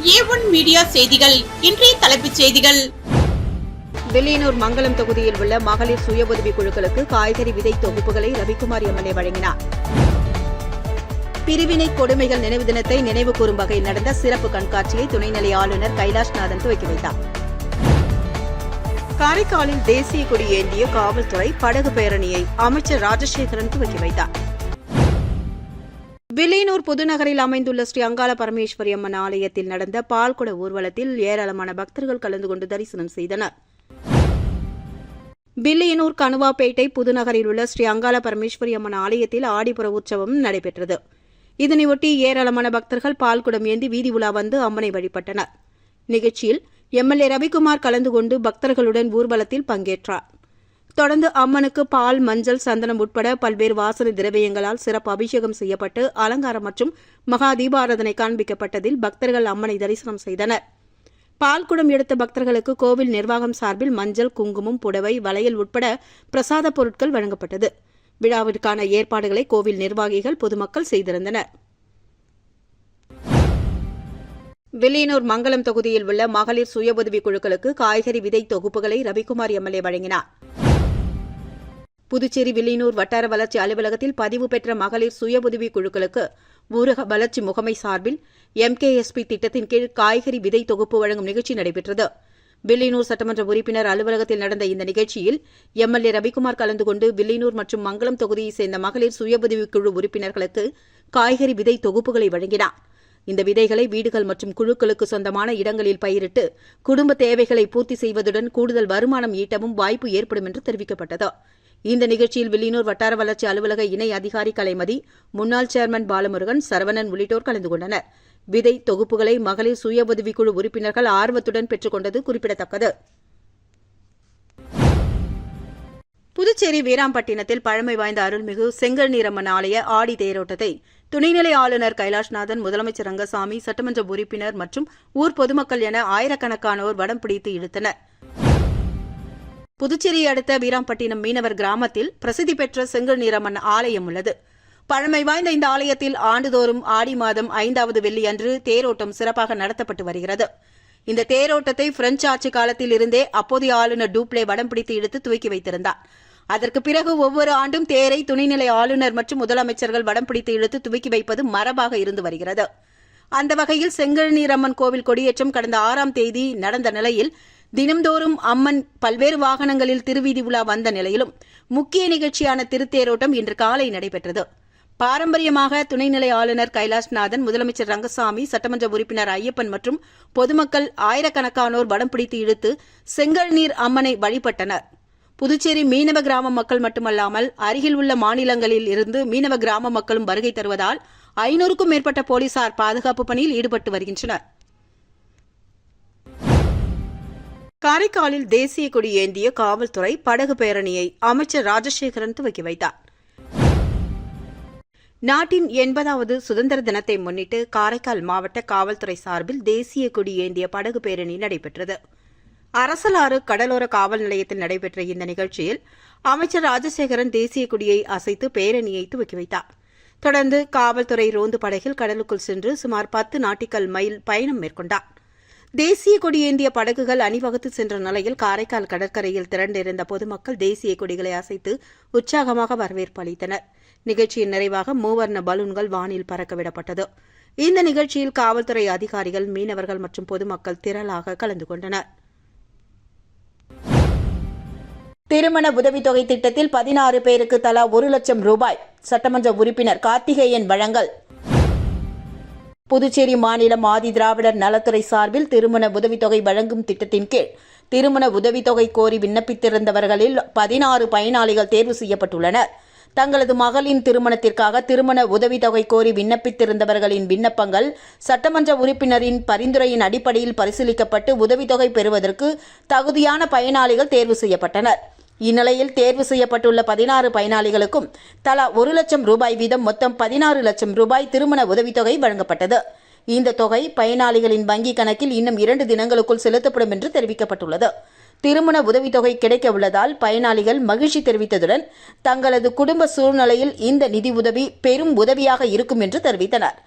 A1 media செய்திகள். இன்றைய தலைப்புச் செய்திகள். வில்லியனூர் மங்கலம் தொகுதியில் உள்ள மகளிர் சுய உதவி குழுக்களுக்கு காய்கறி விதை தொகுப்புகளை ரவிக்குமார் எம்எல்ஏ வழங்கினார். பிரிவினை கொடுமைகள் நினைவு தினத்தை நினைவு கூறும் வகையில் நடந்த சிறப்பு கண்காட்சியை துணைநிலை ஆளுநர் கைலாஷ்நாதன் துவக்கி வைத்தார். காரைக்காலில் தேசிய கொடி ஏந்திய காவல்துறை படகு பேரணியை அமைச்சர் ராஜசேகரன் துவக்கி வைத்தார். வில்லியனூர் புதுநகரில் அமைந்துள்ள ஸ்ரீ அங்காள பரமேஸ்வரி அம்மன் ஆலயத்தில் நடந்த பால்குட ஊர்வலத்தில் ஏராளமான பக்தர்கள் கலந்து கொண்டு தரிசனம் செய்தனர். வில்லியனூர் கணுவாப்பேட்டை புதுநகரில் உள்ள ஸ்ரீ அங்காள பரமேஸ்வரி அம்மன் ஆலயத்தில் ஆடிப்புற உற்சவம் நடைபெற்றது. இதனையொட்டி ஏராளமான பக்தர்கள் பால்குடம் ஏந்தி வீதி உலா வந்து அம்மனை வழிபட்டனர். நிகழ்ச்சியில் எம்எல்ஏ ரவிக்குமார் கலந்து கொண்டு பக்தர்களுடன் ஊர்வலத்தில் பங்கேற்றார். தொடர்ந்து அம்மனுக்கு பால், மஞ்சள், சந்தனம் உட்பட பல்வேறு வாசனை திரவியங்களால் சிறப்பு அபிஷேகம் செய்யப்பட்டு அலங்காரம் மற்றும் மகா தீபாராதனை காண்பிக்கப்பட்டதில் பக்தர்கள் அம்மனை தரிசனம் செய்தனர். பால்குடம் எடுத்த பக்தர்களுக்கு கோவில் நிர்வாகம் சார்பில் மஞ்சள், குங்குமம், புடவை, வளையல் உட்பட பிரசாத பொருட்கள் வழங்கப்பட்டது. விழாவிற்கான ஏற்பாடுகளை கோவில் நிர்வாகிகள், பொதுமக்கள் செய்திருந்தனர். வில்லியனூர் மங்கலம் தொகுதியில் உள்ள மகளிர் சுய உதவி குழுக்களுக்கு காய்கறி விதை தொகுப்புகளை ரவிக்குமார் எம்எல்ஏ வழங்கினார். புதுச்சேரி வில்லியனூர் வட்டார வளர்ச்சி அலுவலகத்தில் பதிவு பெற்ற மகளிர் சுய உதவி குழுக்களுக்கு ஊரக வளர்ச்சி முகமை சார்பில் MKSP திட்டத்தின் கீழ் காய்கறி விதை தொகுப்பு வழங்கும் நிகழ்ச்சி நடைபெற்றது. வில்லியனூர் சட்டமன்ற உறுப்பினர் அலுவலகத்தில் நடந்த இந்த நிகழ்ச்சியில் எம்எல்ஏ ரவிக்குமார் கலந்து கொண்டு வில்லியனூர் மற்றும் மங்கலம் தொகுதியைச் சேர்ந்த மகளிர் சுய உதவிக் குழு உறுப்பினர்களுக்கு காய்கறி விதை தொகுப்புகளை வழங்கினார். இந்த விதைகளை வீடுகள் மற்றும் குழுக்களுக்கு சொந்தமான இடங்களில் பயிரிட்டு குடும்ப தேவைகளை பூர்த்தி செய்வதுடன் கூடுதல் வருமானம் ஈட்டவும் வாய்ப்பு ஏற்படும் என்று தெரிவிக்கப்பட்டது. இந்த நிகழ்ச்சியில் வில்லியனூர் வட்டார வளர்ச்சி அலுவலக இணை அதிகாரி கலைமதி, முன்னாள் சேர்மன் பாலமுருகன், சரவணன் உள்ளிட்டோர் கலந்து கொண்டனர். விதை தொகுப்புகளை மகளிர் சுய உதவிக்குழு உறுப்பினர்கள் ஆர்வத்துடன் பெற்றுக் கொண்டது குறிப்பிடத்தக்கது. புதுச்சேரி வீராம்பட்டினத்தில் பழமை வாய்ந்த அருள்மிகு செங்கல்நீரம்மன் ஆலய ஆடி தேரோட்டத்தை துணைநிலை ஆளுநர் கைலாஷ்நாதன், முதலமைச்சர் ரங்கசாமி, சட்டமன்ற உறுப்பினர் மற்றும் ஊர் பொதுமக்கள் என ஆயிரக்கணக்கானோர் வடம் பிடித்து இழுத்தனர். புதுச்சேரியை அடுத்த வீராம்பட்டினம் மீனவர் கிராமத்தில் பிரசித்தி பெற்ற செங்கல்நீரம்மன் ஆலயம் உள்ளது. பழமை வாய்ந்த இந்த ஆலயத்தில் ஆண்டுதோறும் ஆடி மாதம் 5வது வெள்ளி அன்று தேரோட்டம் சிறப்பாக நடத்தப்பட்டு வருகிறது. இந்த தேரோட்டத்தை பிரெஞ்சு ஆட்சி காலத்தில் இருந்தே அப்போதைய ஆளுநர் டூப்ளே வடம் பிடித்து இழுத்து துவக்கி வைத்திருந்தார். அதற்கு பிறகு ஒவ்வொரு ஆண்டும் தேரை துணைநிலை ஆளுநர் மற்றும் முதலமைச்சர்கள் வடம் பிடித்து இழுத்து துவக்கி வைப்பது மரபாக இருந்து வருகிறது. அந்த வகையில் செங்கல்நீரம்மன் கோவில் கொடியேற்றம் கடந்த 6ஆம் தேதி நடந்த நிலையில் தினம்தோறும் அம்மன் பல்வேறு வாகனங்களில் திருவீதி உலா வந்த நிலையிலும் முக்கிய நிகழ்ச்சியான திருத்தேரோட்டம் இன்று காலை நடைபெற்றது. பாரம்பரியமாக துணைநிலை ஆளுநர் கைலாஷ்நாதன், முதலமைச்சர் ரங்கசாமி, சட்டமன்ற உறுப்பினர் ஐயப்பன் மற்றும் பொதுமக்கள் ஆயிரக்கணக்கானோர் வடம் பிடித்து இழுத்து செங்கல்நீர் அம்மனை வழிபட்டனர். புதுச்சேரி மீனவ கிராம மக்கள் மட்டுமல்லாமல் அருகில் உள்ள மாநிலங்களில் இருந்து மீனவ கிராம மக்களும் வருகை தருவதால் 500க்கும் மேற்பட்ட போலீசார் பாதுகாப்பு பணியில் ஈடுபட்டு வருகின்றனர். காரைக்காலில் தேசிய கொடி ஏந்திய காவல்துறை படகு பேரணியை அமைச்சர் ராஜசேகரன் துவக்கி வைத்தார். நாட்டின் 80வது சுதந்திர தினத்தை முன்னிட்டு காரைக்கால் மாவட்ட காவல்துறை சார்பில் தேசிய கொடி ஏந்திய படகு பேரணி நடைபெற்றது. அரசலாறு கடலோர காவல் நிலையத்தில் நடைபெற்ற இந்த நிகழ்ச்சியில் அமைச்சர் ராஜசேகரன் தேசிய கொடியை அசைத்து பேரணியை துவக்கி வைத்தார். தொடர்ந்து காவல்துறை ரோந்து படகில் கடலுக்குள் சென்று சுமார் 10 நாட்டிக்கல் மைல் பயணம் மேற்கொண்டார். தேசிய கொடி ஏந்திய படகுகள் அணிவகுத்து சென்ற நிலையில் காரைக்கால் கடற்கரையில் திரண்டிருந்த பொதுமக்கள் தேசிய கொடிகளை அசைத்து உற்சாகமாக வரவேற்பு அளித்தனர். நிகழ்ச்சியின் நிறைவாக மூவர்ண பலூன்கள் வானில் பறக்கவிடப்பட்டது. இந்த நிகழ்ச்சியில் காவல்துறை அதிகாரிகள், மீனவர்கள் மற்றும் பொதுமக்கள் திரளாக கலந்து கொண்டனர். திருமண உதவித்தொகை திட்டத்தில் 16 பேருக்கு தலா 1 லட்சம் ரூபாய் சட்டமன்ற உறுப்பினர் கார்த்திகேயன் வழங்கல். புதுச்சேரி மாநிலம் ஆதி திராவிடர் நலத்துறை சார்பில் திருமண உதவித்தொகை வழங்கும் திட்டத்தின் கீழ் திருமண உதவித்தொகை கோரி விண்ணப்பித்திருந்தவர்களில் 16 பயனாளிகள் தேர்வு செய்யப்பட்டுள்ளனர். தங்களது மகளின் திருமணத்திற்காக திருமண உதவித்தொகை கோரி விண்ணப்பித்திருந்தவர்களின் விண்ணப்பங்கள் சட்டமன்ற உறுப்பினரின் பரிந்துரையின் அடிப்படையில் பரிசீலிக்கப்பட்டு உதவித்தொகை பெறுவதற்கு தகுதியான பயனாளிகள் தேர்வு செய்யப்பட்டனர். இந்நிலையில் தேர்வு செய்யப்பட்டுள்ள 16 பயனாளிகளுக்கும் தலா 1 லட்சம் ரூபாய் வீதம் மொத்தம் 16 லட்சம் ரூபாய் திருமண உதவித்தொகை வழங்கப்பட்டது. இந்த தொகை பயனாளிகளின் வங்கிக் கணக்கில் இன்னும் 2 தினங்களுக்குள் செலுத்தப்படும் என்று தெரிவிக்கப்பட்டுள்ளது. திருமண உதவித்தொகை கிடைக்க உள்ளதால் பயனாளிகள் மகிழ்ச்சி தெரிவித்ததுடன் தங்களது குடும்ப சூழ்நிலையில் இந்த நிதி உதவி பெரும் உதவியாக இருக்கும் என்று தெரிவித்தனர்.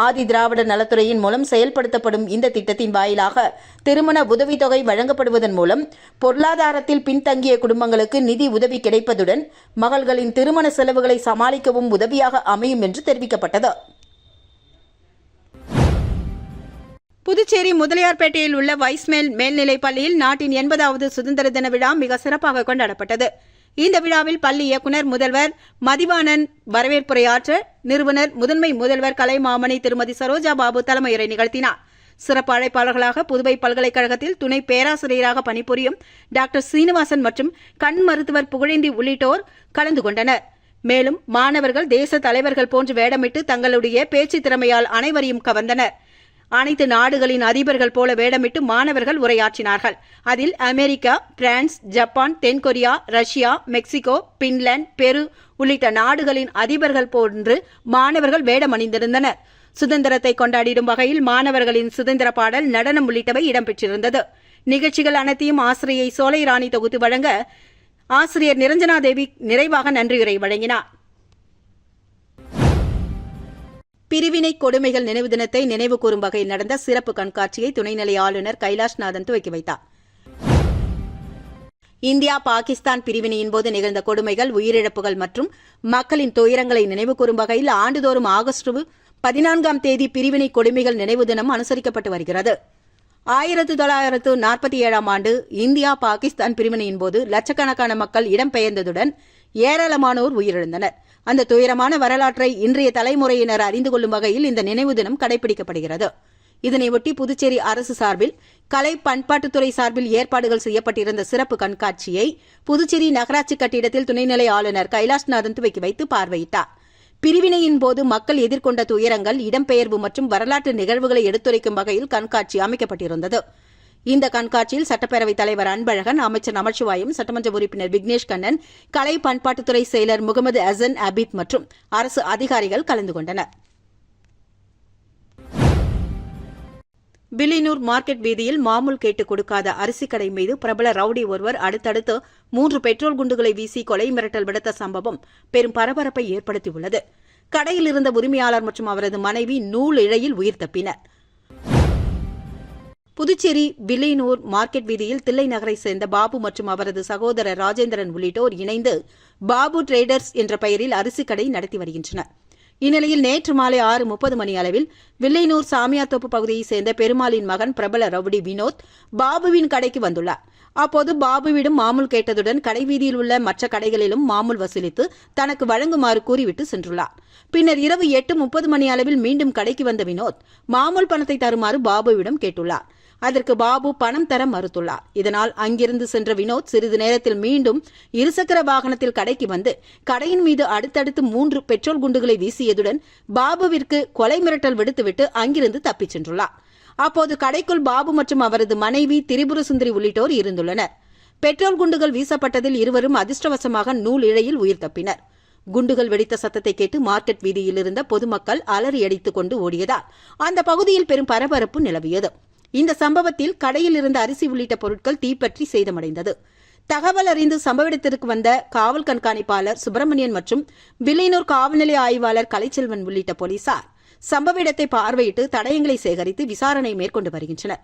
ஆதி திராவிட நலத்துறையின் மூலம் செயல்படுத்தப்படும் இந்த திட்டத்தின் வாயிலாக திருமண உதவித்தொகை வழங்கப்படுவதன் மூலம் பொருளாதாரத்தில் பின்தங்கிய குடும்பங்களுக்கு நிதி உதவி கிடைப்பதுடன் மகள்களின் திருமண செலவுகளை சமாளிக்கவும் உதவியாக அமையும் என்று தெரிவிக்கப்பட்டது. புதுச்சேரி முதலியார்பேட்டையில் உள்ள வைஸ்மேல் மேல்நிலைப் பள்ளியில் நாட்டின் 80வது சுதந்திர தின விழா மிக சிறப்பாக கொண்டாடப்பட்டது. இந்த விழாவில் பள்ளி இயக்குநர் முதல்வர் மதிவாணன் வரவேற்புரையாற்ற நிறுவனர் முதன்மை முதல்வர் கலைமாமணி திருமதி சரோஜா பாபு தலைமையுரை நிகழ்த்தினார். சிறப்பு அழைப்பாளர்களாக புதுவை பல்கலைக்கழகத்தில் துணை பேராசிரியராக பணிபுரியும் டாக்டர் சீனிவாசன் மற்றும் கண் மருத்துவர் புகழேந்தி உள்ளிட்டோர் கலந்து கொண்டனர். மேலும் மாணவர்கள் தேச தலைவர்கள் போன்று வேடமிட்டு தங்களுடைய பேச்சு திறமையால் அனைவரையும் கவர்ந்தனர். அனைத்து நாடுகளின் அதிபர்கள் போல வேடமிட்டு மாணவர்கள் உரையாற்றினார்கள். அதில் அமெரிக்கா, பிரான்ஸ், ஜப்பான், தென்கொரியா, ரஷ்யா, மெக்சிகோ, பின்லாந்து, பெரு உள்ளிட்ட நாடுகளின் அதிபர்கள் போன்று மாணவர்கள் வேடமணிந்திருந்தனர். சுதந்திரத்தை கொண்டாடிடும் வகையில் மாணவர்களின் சுதந்திர பாடல், நடனம் உள்ளிட்டவை இடம்பெற்றிருந்தது. நிகழ்ச்சிகள் அனைத்தையும் ஆசிரியை சோலை ராணி தொகுத்து வழங்க ஆசிரியர் நிரஞ்சனா தேவி நிறைவாக நன்றியுரை வழங்கினார். பிரிவினை கொடுமைகள் நினைவு தினத்தை நினைவு கூறும் வகையில் நடந்த சிறப்பு கண்காட்சியை துணைநிலை ஆளுநர் கைலாஷ்நாதன் துவக்கி வைத்தார். இந்தியா பாகிஸ்தான் பிரிவினையின் போது நிகழ்ந்த கொடுமைகள், உயிரிழப்புகள் மற்றும் மக்களின் துயரங்களை நினைவு கூறும் வகையில் ஆண்டுதோறும் ஆகஸ்ட் 14ஆம் தேதி பிரிவினை கொடுமைகள் நினைவு தினம் அனுசரிக்கப்பட்டு வருகிறது. 1947ஆம் ஆண்டு இந்தியா பாகிஸ்தான் பிரிவினையின் போது லட்சக்கணக்கான மக்கள் இடம்பெயர்ந்ததுடன் ஏராளமானோர் உயிரிழந்தனர். அந்த துயரமான வரலாற்றை இன்றைய தலைமுறையினர் அறிந்து கொள்ளும் வகையில் இந்த நினைவு தினம் கடைபிடிக்கப்படுகிறது. இதனையொட்டி புதுச்சேரி அரசு சார்பில் கலை பண்பாட்டுத்துறை சார்பில் ஏற்பாடுகள் செய்யப்பட்டிருந்த சிறப்பு கண்காட்சியை புதுச்சேரி நகராட்சி கட்டிடத்தில் துணைநிலை ஆளுநர் கைலாஷ்நாதன் துவக்கி வைத்து பார்வையிட்டார். பிரிவினையின் போது மக்கள் எதிர்கொண்ட துயரங்கள், இடம்பெயர்வு மற்றும் வரலாற்று நிகழ்வுகளை எடுத்துரைக்கும் வகையில் கண்காட்சி அமைக்கப்பட்டிருந்தது. இந்த கண்காட்சியில் சட்டப்பேரவைத் தலைவர் அன்பழகன், அமைச்சர் நமச்சிவாயம், சட்டமன்ற உறுப்பினர் விக்னேஷ் கண்ணன், கலை பண்பாட்டுத்துறை செயலர் முகமது அசன் அபீத் மற்றும் அரசு அதிகாரிகள் கலந்து கொண்டனர். வில்லியனூர் மார்க்கெட் வீதியில் மாமூல் கேட்டு கொடுக்காத அரிசி கடை மீது பிரபல ரவுடி ஒருவர் அடுத்தடுத்து 3 பெட்ரோல் குண்டுகளை வீசி கொலை மிரட்டல் விடுத்த சம்பவம் பெரும் பரபரப்பை ஏற்படுத்தியுள்ளது. கடையில் இருந்த உரிமையாளர் மற்றும் அவரது மனைவி நூல் இழையில் உயிர் தப்பினர். புதுச்சேரி வில்லியனூர் மார்க்கெட் வீதியில் தில்லை நகரை சேர்ந்த பாபு மற்றும் அவரது சகோதரர் ராஜேந்திரன் உள்ளிட்டோர் இணைந்து பாபு டிரேடர்ஸ் என்ற பெயரில் அரிசி கடை நடத்தி வருகின்றனர். இந்நிலையில் நேற்று மாலை 6:30 மணி அளவில் வில்லியனூர் சாமியார்தோப்பு பகுதியைச் சேர்ந்த பெருமாளின் மகன் பிரபல ரவுடி வினோத் பாபுவின் கடைக்கு வந்துள்ளார். அப்போது பாபுவிடம் மாமூல் கேட்டதுடன் கடைவீதியில் உள்ள மற்ற கடைகளிலும் மாமூல் வசூலித்து தனக்கு வழங்குமாறு கூறிவிட்டு சென்றுள்ளார். பின்னர் இரவு 8:30 மணி அளவில் மீண்டும் கடைக்கு வந்த வினோத் மாமூல் பணத்தை தருமாறு பாபுவிடம் கேட்டுள்ளார். அதற்கு பாபு பணம் தர மறுத்துள்ளார். இதனால் அங்கிருந்து சென்ற வினோத் சிறிது நேரத்தில் மீண்டும் இருசக்கர வாகனத்தில் கடைக்கு வந்து கடையின் மீது அடுத்தடுத்து 3 பெட்ரோல் குண்டுகளை வீசியதுடன் பாபுவிற்கு கொலை மிரட்டல் விடுத்துவிட்டு அங்கிருந்து தப்பிச் சென்றுள்ளார். அப்போது கடைக்குள் பாபு மற்றும் அவரது மனைவி திரிபுர சுந்தரி உள்ளிட்டோர் இருந்துள்ளனர். பெட்ரோல் குண்டுகள் வீசப்பட்டதில் இருவரும் அதிர்ஷ்டவசமாக நூல் இழையில் உயிர் தப்பினர். குண்டுகள் வெடித்த சத்தத்தை கேட்டு மார்க்கெட் வீதியில் இருந்த பொதுமக்கள் அலறியடித்துக் கொண்டு ஓடியதால் அந்த பகுதியில் பெரும் பரபரப்பு நிலவியது. இந்த சம்பவத்தில் கடையில் இருந்த அரிசி உள்ளிட்ட பொருட்கள் தீப்பற்றி சேதமடைந்தது. தகவல் அறிந்து சம்பவ இடத்திற்கு வந்த காவல் கண்காணிப்பாளர் சுப்பிரமணியன் மற்றும் வில்லியனூர் காவல்நிலைய ஆய்வாளர் கலைச்செல்வன் உள்ளிட்ட போலீசார் சம்பவ இடத்தை பார்வையிட்டு தடயங்களை சேகரித்து விசாரணை மேற்கொண்டு வருகின்றனர்.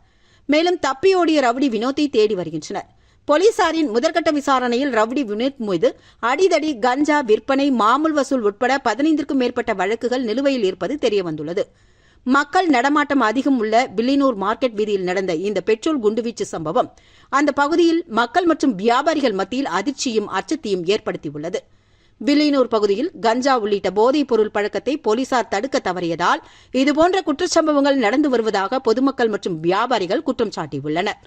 மேலும் தப்பியோடிய ரவுடி வினோத்தை தேடி வருகின்றனர். போலீசாரின் முதற்கட்ட விசாரணையில் ரவுடி வினோத் மீது அடிதடி, கஞ்சா விற்பனை, மாமூல் வசூல் உட்பட 15க்கும் மேற்பட்ட வழக்குகள் நிலுவையில் இருப்பது தெரியவந்துள்ளது. மக்கள் நடமாட்டம் அதிகம் உள்ள வில்லியனூர் மார்க்கெட் வீதியில் நடந்த இந்த பெட்ரோல் குண்டுவீச்சு சம்பவம் அந்த பகுதியில் மக்கள் மற்றும் வியாபாரிகள் மத்தியில் அதிர்ச்சியும் அச்சத்தையும் ஏற்படுத்தியுள்ளது. வில்லியனூர் பகுதியில் கஞ்சா உள்ளிட்ட போதைப் பொருள் பழக்கத்தை போலீசார் தடுக்க தவறியதால் இதுபோன்ற குற்றச்சம்பவங்கள் நடந்து வருவதாக பொதுமக்கள் மற்றும் வியாபாரிகள் குற்றம் சாட்டியுள்ளனர்.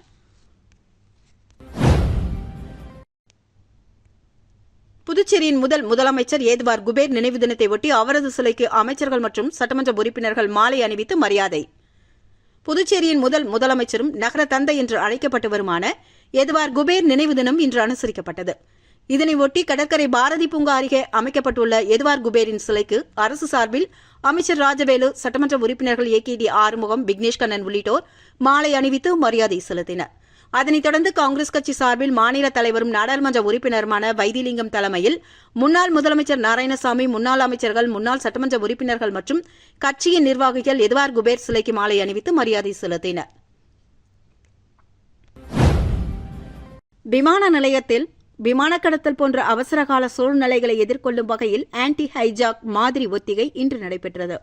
புதுச்சேரியின் முதலமைச்சர் ஏதுவார் குபேர் நினைவு தினத்தை ஒட்டி அவரது சிலைக்கு அமைச்சர்கள் மற்றும் சட்டமன்ற உறுப்பினர்கள் மாலை அணிவித்து மரியாதை. புதுச்சேரியின் முதலமைச்சரும் நகர தந்தை என்று அழைக்கப்பட்டு வருமான ஏதுவார் குபேர் நினைவு தினம் இன்று அனுசரிக்கப்பட்டது. இதனையொட்டி கடற்கரை பாரதி பூங்கா அருகே அமைக்கப்பட்டுள்ள ஏதுவார் குபேரின் சிலைக்கு அரசு சார்பில் அமைச்சர் ராஜவேலு, சட்டமன்ற உறுப்பினர்கள் AKD ஆறுமுகம், விக்னேஷ் கண்ணன் உள்ளிட்டோர் மாலை அணிவித்து மரியாதை செலுத்தினர். அதனைத் தொடர்ந்து காங்கிரஸ் கட்சி சார்பில் மாநில தலைவரும் நாடாளுமன்ற உறுப்பினருமான வைத்திலிங்கம் தலைமையில் முன்னாள் முதலமைச்சர் நாராயணசாமி, முன்னாள் அமைச்சர்கள், முன்னாள் சட்டமன்ற உறுப்பினர்கள் மற்றும் கட்சியின் நிர்வாகிகள் எதுவார் குபேர் சிலைக்கு மாலை அணிவித்து மரியாதை செலுத்தினர். விமான நிலையத்தில் விமான கடத்தல் போன்ற அவசரகால சூழ்நிலைகளை எதிர்கொள்ளும் வகையில் ஆன்டி ஹைஜாக் மாதிரி ஒத்திகை இன்று நடைபெற்றது.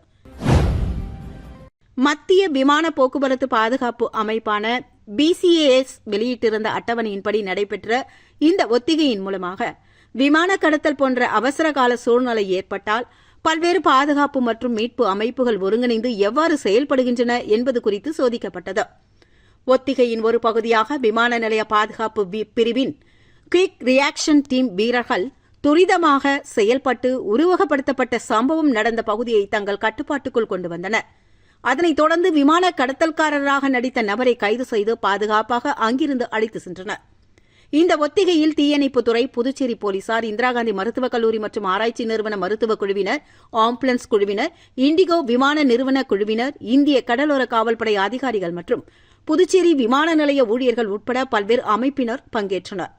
மத்திய விமான போக்குவரத்து பாதுகாப்பு அமைப்பான BCAS வெளியிட்டிருந்த அட்டவணையின்படி நடைபெற்ற இந்த ஒத்திகையின் மூலமாக விமான கடத்தல் போன்ற அவசரகால சூழ்நிலை ஏற்பட்டால் பல்வேறு பாதுகாப்பு மற்றும் மீட்பு அமைப்புகள் ஒருங்கிணைந்து எவ்வாறு செயல்படுகின்றன என்பது குறித்து சோதிக்கப்பட்டது. ஒத்திகையின் ஒரு பகுதியாக விமான நிலைய பாதுகாப்பு பிரிவின் குயிக் ரியாக்ஷன் டீம் வீரர்கள் துரிதமாக செயல்பட்டு உருவகப்படுத்தப்பட்ட சம்பவம் நடந்த பகுதியை தங்கள் கட்டுப்பாட்டுக்குள் கொண்டு வந்தனர். அதனைத் தொடர்ந்து விமான கடத்தல்காரராக நடித்த நபரை கைது செய்து பாதுகாப்பாக அங்கிருந்து அழைத்து சென்றனர். இந்த ஒத்திகையில் தீயணைப்புத்துறை, புதுச்சேரி போலீசார், இந்திரா காந்தி மருத்துவக் கல்லூரி மற்றும் ஆராய்ச்சி நிறுவன மருத்துவக் குழுவினர், ஆம்புலன்ஸ் குழுவினர், இண்டிகோ விமான நிறுவன குழுவினர், இந்திய கடலோர காவல்படை அதிகாரிகள் மற்றும் புதுச்சேரி விமான நிலைய ஊழியர்கள் உட்பட பல்வேறு அமைப்பினர் பங்கேற்றனர்.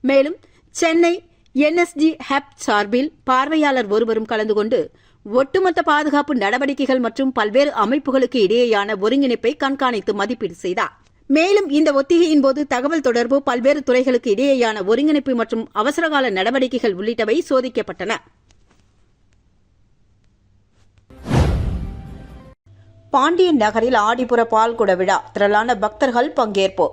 மேலும் சென்னை NSG ஹப் சார்பில் பார்வையாளர் ஒருவரும் கலந்து கொண்டு ஒட்டுமொத்த பாதுகாப்பு நடவடிக்கைகள் மற்றும் பல்வேறு அமைப்புகளுக்கு இடையேயான ஒருங்கிணைப்பை கண்காணித்து மதிப்பீடு செய்தார். மேலும் இந்த ஒத்திகையின் போது தகவல் தொடர்பு, பல்வேறு துறைகளுக்கு இடையேயான ஒருங்கிணைப்பு மற்றும் அவசரகால நடவடிக்கைகள் உள்ளிட்டவை சோதிக்கப்பட்டன. பாண்டியன் நகரில் ஆடிப்புற பால்குட விழா, திரளான பக்தர்கள் பங்கேற்பு.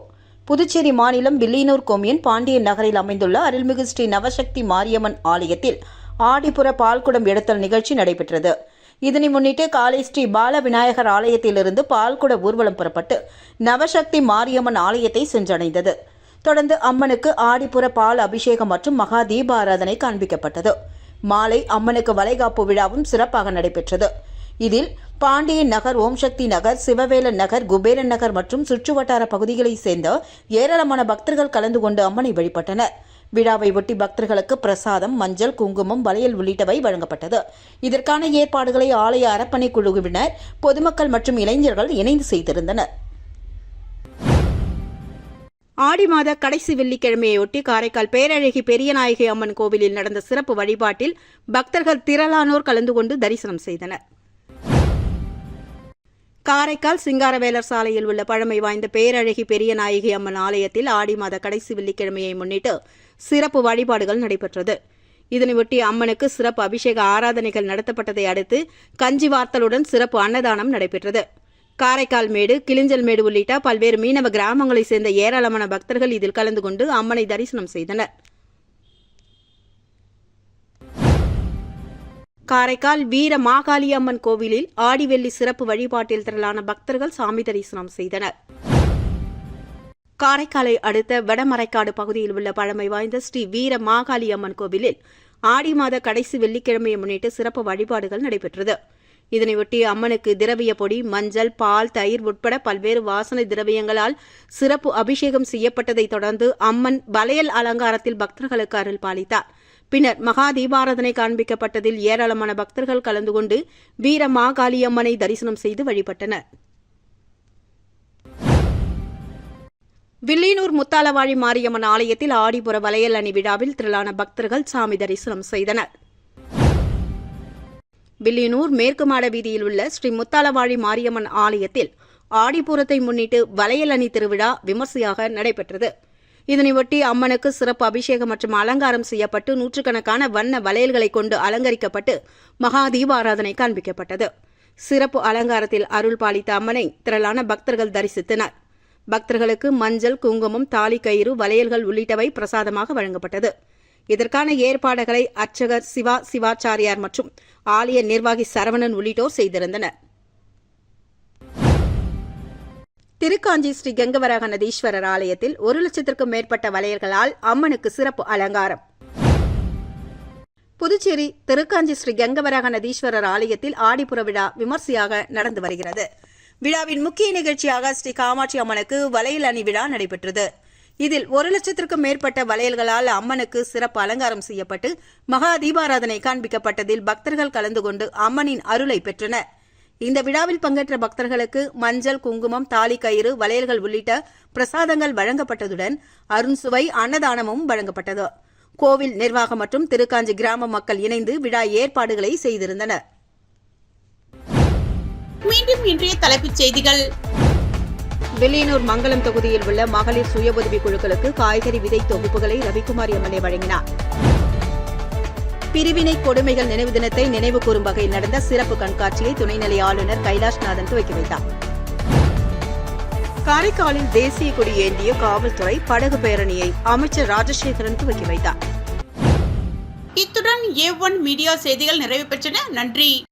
புதுச்சேரி மாநிலம் வில்லியனூர் கொம்யூன் பாண்டியன் நகரில் அமைந்துள்ள அருள்மிகு ஸ்ரீ நவசக்தி மாரியம்மன் ஆலயத்தில் ஆடிப்புற பால்குடம் எடுத்தல் நிகழ்ச்சி நடைபெற்றது. இதனை முன்னிட்டு காலை ஸ்ரீ பால விநாயகர் ஆலயத்திலிருந்து பால்குட ஊர்வலம் புறப்பட்டு நவசக்தி மாரியம்மன் ஆலயத்தை சென்றடைந்தது. தொடர்ந்து அம்மனுக்கு ஆடிப்புற பால் அபிஷேகம் மற்றும் மகா தீபாராதனை காண்பிக்கப்பட்டது. மாலை அம்மனுக்கு வளைகாப்பு விழாவும் சிறப்பாக நடைபெற்றது. இதில் பாண்டியன் நகர், ஓம்சக்தி நகர், சிவவேலன் நகர், குபேரன் நகர் மற்றும் சுற்றுவட்டார பகுதிகளைச் சேர்ந்த ஏராளமான பக்தர்கள் கலந்து கொண்டு அம்மனை வழிபட்டனர். விழாவை ஒட்டி பக்தர்களுக்கு பிரசாதம், மஞ்சள், குங்குமம், வளையல் உள்ளிட்டவை வழங்கப்பட்டது. இதற்கான ஏற்பாடுகளை ஆலய அறப்பணி குழுவினர், பொதுமக்கள் மற்றும் இளைஞர்கள் இணைந்து செய்திருந்தனர். ஆடி மாத கடைசி வெள்ளிக்கிழமையொட்டி காரைக்கால் பேரழகி பெரியநாயகி அம்மன் கோவிலில் நடந்த சிறப்பு வழிபாட்டில் பக்தர்கள் திரளானோர் கலந்து கொண்டு தரிசனம் செய்தனர். காரைக்கால் சிங்காரவேலர் சாலையில் உள்ள பழமை வாய்ந்த பேரழகி பெரியநாயகி அம்மன் ஆலயத்தில் ஆடி மாத கடைசி வெள்ளிக்கிழமையை முன்னிட்டு சிறப்பு வழிபாடுகள் நடைபெற்றது. இதனையொட்டி அம்மனுக்கு சிறப்பு அபிஷேக ஆராதனைகள் நடத்தப்பட்டதை அடுத்து கஞ்சி வார்த்தலுடன் சிறப்பு அன்னதானம் நடைபெற்றது. காரைக்கால் மேடு, கிளிஞ்சல் மேடு உள்ளிட்ட பல்வேறு மீனவ கிராமங்களைச் சேர்ந்த ஏராளமான பக்தர்கள் இதில் கலந்து கொண்டு அம்மனை தரிசனம் செய்தனர். காரைக்கால் வீர மாகாளி அம்மன் கோவிலில் ஆடிவெள்ளி சிறப்பு வழிபாட்டில் திரளான பக்தர்கள் சாமி தரிசனம் செய்தனர். காரைக்காலை அடுத்த வடமரைக்காடு பகுதியில் உள்ள பழமை வாய்ந்த ஸ்ரீ வீர மாகாளி அம்மன் கோவிலில் ஆடி மாத கடைசி வெள்ளிக்கிழமையை முன்னிட்டு சிறப்பு வழிபாடுகள் நடைபெற்றது. இதனையொட்டி அம்மனுக்கு திரவிய பொடி, மஞ்சள், பால், தயிர் உட்பட பல்வேறு வாசனை திரவியங்களால் சிறப்பு அபிஷேகம் செய்யப்பட்டதைத் தொடர்ந்து அம்மன் வளையல் அலங்காரத்தில் பக்தர்களுக்கு அருள் பாலித்தார். பின்னர் மகா தீபாராதனை காண்பிக்கப்பட்டதில் ஏராளமான பக்தர்கள் கலந்து கொண்டு வீர மாகாளியம்மனை தரிசனம் செய்து வழிபட்டனர். வில்லியனூர் முத்தாலவாழி மாரியம்மன் ஆலயத்தில் ஆடிப்புற வளையல் அணி விழாவில் திரளான பக்தர்கள் சாமி தரிசனம் செய்தனர். வில்லியனூர் மேற்கு மாட வீதியில் உள்ள ஸ்ரீ முத்தாலவாழி மாரியம்மன் ஆலயத்தில் ஆடிப்பூரத்தை முன்னிட்டு வளையல் அணி திருவிழா விமர்சையாக நடைபெற்றது. இதனையொட்டி அம்மனுக்கு சிறப்பு அபிஷேகம் மற்றும் அலங்காரம் செய்யப்பட்டு நூற்றுக்கணக்கான வண்ண வளையல்களை கொண்டு அலங்கரிக்கப்பட்டு மகா தீபாராதனை காண்பிக்கப்பட்டது. சிறப்பு அலங்காரத்தில் அருள் பாலித்த அம்மனை திரளான பக்தர்கள் தரிசித்தனர். பக்தர்களுக்கு மஞ்சள், குங்குமம், தாலி கயிறு, வளையல்கள் உள்ளிட்டவை பிரசாதமாக வழங்கப்பட்டது. இதற்கான ஏற்பாடுகளை அர்ச்சகர் சிவாச்சாரியார் மற்றும் ஆலய நிர்வாகி சரவணன் உள்ளிட்டோர் செய்திருந்தனர். திருக்காஞ்சி ஸ்ரீ கங்கவராகநதீஸ்வரர் ஆலயத்தில் 1,00,000க்கும் மேற்பட்ட வளையல்களால் அம்மனுக்கு சிறப்பு அலங்காரம். புதுச்சேரி திருக்காஞ்சி ஸ்ரீ கங்கவராகநதீஸ்வரர் ஆலயத்தில் ஆடிப்புற விழா விமர்சையாக நடந்து வருகிறது. விழாவின் முக்கிய நிகழ்ச்சியாக ஸ்ரீ காமாட்சி அம்மனுக்கு வளையல் அணி விழா நடைபெற்றது. இதில் 1,00,000க்கும் மேற்பட்ட வளையல்களால் அம்மனுக்கு சிறப்பு அலங்காரம் செய்யப்பட்டு மகா தீபாராதனை காண்பிக்கப்பட்டதில் பக்தர்கள் கலந்து கொண்டு அம்மனின் அருளை பெற்றனர். இந்த விழாவில் பங்கேற்ற பக்தர்களுக்கு மஞ்சள், குங்குமம், தாலி கயிறு, வளையல்கள் உள்ளிட்ட பிரசாதங்கள் வழங்கப்பட்டதுடன் அருண்சுவை அன்னதானமும் வழங்கப்பட்டது. கோவில் நிர்வாகம் மற்றும் திருக்காஞ்சி கிராம மக்கள் இணைந்து விழா ஏற்பாடுகளை செய்திருந்தனர். மீண்டும் இன்றைய தலைப்புச் செய்திகள். வில்லியனூர் மங்கலம் தொகுதியில் உள்ள மகளிர் சுய உதவிக் குழுக்களுக்கு காய்கறி விதை தொகுப்புகளை ரவிக்குமார் எம்எல்ஏ வழங்கினார். பிரிவினை கொடுமைகள் நினைவு தினத்தை நினைவு கூறும் வகையில் நடந்த சிறப்பு கண்காட்சியை துணைநிலை ஆளுநர் கைலாஷ்நாதன் துவக்கி வைத்தார். காரைக்காலில் தேசிய கொடி ஏந்திய காவல்துறை படகு பேரணியை அமைச்சர் ராஜசேகரன் துவக்கி வைத்தார். இத்துடன் A1 மீடியா செய்திகள் நிறைவு பெற்றன. நன்றி.